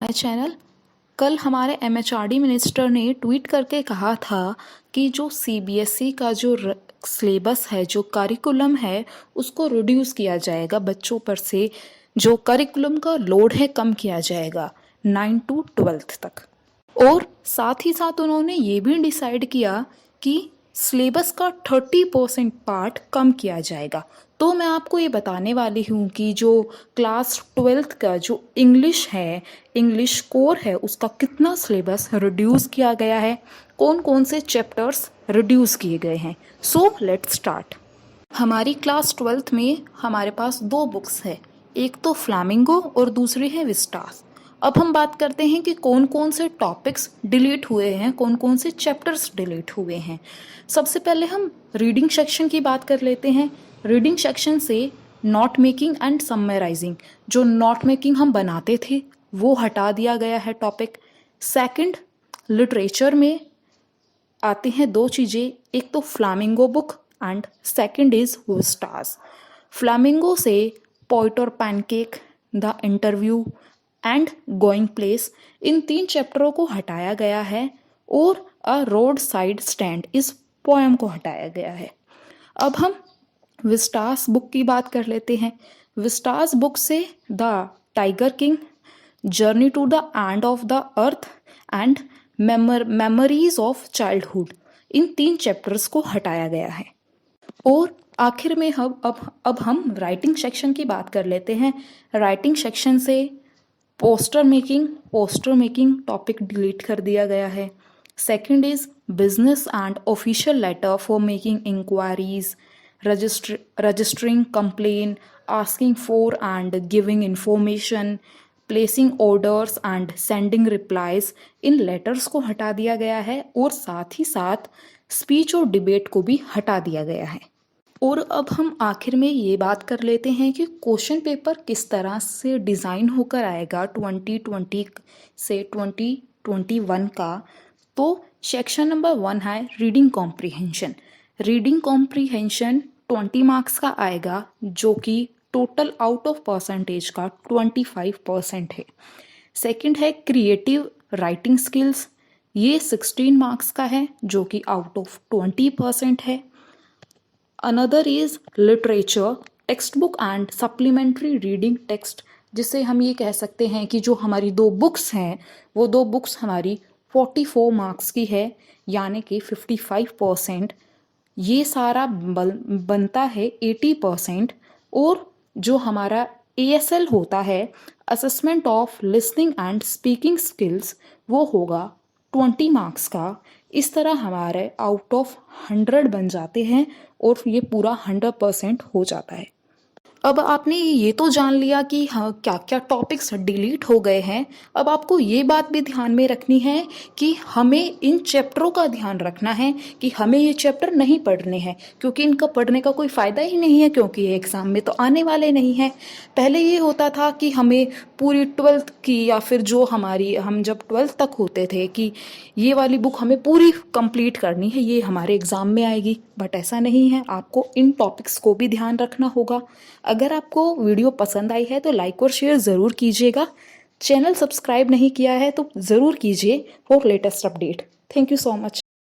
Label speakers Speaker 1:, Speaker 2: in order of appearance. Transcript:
Speaker 1: My channel. कल हमारे MHRD minister ने ट्वीट करके कहा था कि जो सीबीएसई का जो सिलेबस है, जो करिकुलम है, उसको रिड्यूस किया जाएगा। बच्चों पर से जो करिकुलम का लोड है कम किया जाएगा 9 to 12 तक। और साथ ही साथ उन्होंने ये भी डिसाइड किया कि सिलेबस का 30% पार्ट कम किया जाएगा। तो मैं आपको ये बताने वाली हूँ कि जो क्लास 12th का जो इंग्लिश है, इंग्लिश कोर है, उसका कितना सिलेबस रिड्यूस किया गया है, कौन कौन से चैप्टर्स रिड्यूस किए गए हैं। So let's start. हमारी क्लास 12th में हमारे पास दो बुक्स है, एक तो फ्लामिंगो और दूसरी है विस्टास। अब हम बात करते हैं कि कौन कौन से टॉपिक्स डिलीट हुए हैं, कौन कौन से चैप्टर्स डिलीट हुए हैं। सबसे पहले हम रीडिंग सेक्शन की बात कर लेते हैं। रीडिंग सेक्शन से नोट मेकिंग एंड समराइजिंग, जो नोट मेकिंग हम बनाते थे वो हटा दिया गया है टॉपिक। सेकंड, लिटरेचर में आते हैं दो चीज़ें, एक तो Flamingo book and second is Vistas. Flamingo से पोइट और pancake, the interview and going places, इन 3 चैप्टरों को हटाया गया है और अ रोड साइड स्टैंड इस पोएम को हटाया गया है। अब हम विस्टास बुक की बात कर लेते हैं। विस्टास बुक से the tiger king, journey to the end of the earth and memories of childhood, इन 3 चैप्टर्स को हटाया गया है। और आखिर में अब हम राइटिंग सेक्शन की बात कर लेते हैं। राइटिंग सेक्शन से पोस्टर मेकिंग टॉपिक डिलीट कर दिया गया है। Second is business and official letter for making inquiries, registering complain, asking for and giving information, placing orders and sending replies, इन लेटर्स को हटा दिया गया है। और साथ ही साथ स्पीच और डिबेट को भी हटा दिया गया है। और अब हम आखिर में ये बात कर लेते हैं कि क्वेश्चन पेपर किस तरह से डिज़ाइन होकर आएगा 2020 से 2021 का। तो सेक्शन नंबर 1 है reading comprehension. Reading comprehension 20 marks का आएगा, जो कि टोटल आउट ऑफ परसेंटेज का 25% है। सेकंड है क्रिएटिव राइटिंग स्किल्स, ये 16 मार्क्स का है, जो कि आउट ऑफ 20% है। Another is literature text book and supplementary reading text, जिसे हम ये कह सकते हैं कि जो हमारी 2 बुक्स हैं वो 2 बुक्स हमारी 44 मार्क्स की है, यानी कि 55%। ये सारा बनता है 80%। और जो हमारा ASL होता है, assessment of listening and speaking skills, वो होगा 20 मार्क्स का। इस तरह हमारे आउट ऑफ 100 बन जाते हैं और ये पूरा 100% हो जाता है। अब आपने ये तो जान लिया कि हाँ क्या क्या टॉपिक्स डिलीट हो गए हैं। अब आपको ये बात भी ध्यान में रखनी है कि हमें इन चैप्टरों का ध्यान रखना है कि हमें ये चैप्टर नहीं पढ़ने हैं, क्योंकि इनका पढ़ने का कोई फ़ायदा ही नहीं है, क्योंकि ये एग्ज़ाम में तो आने वाले नहीं हैं। पहले ये होता था कि हमें पूरी 12th की, या फिर जो हम जब 12th तक होते थे, कि ये वाली बुक हमें पूरी कंप्लीट करनी है, ये हमारे एग्ज़ाम में आएगी। बट ऐसा नहीं है, आपको इन टॉपिक्स को भी ध्यान रखना होगा। अगर आपको वीडियो पसंद आई है तो लाइक और शेयर ज़रूर कीजिएगा। चैनल सब्सक्राइब नहीं किया है तो ज़रूर कीजिए for latest update. Thank you so much.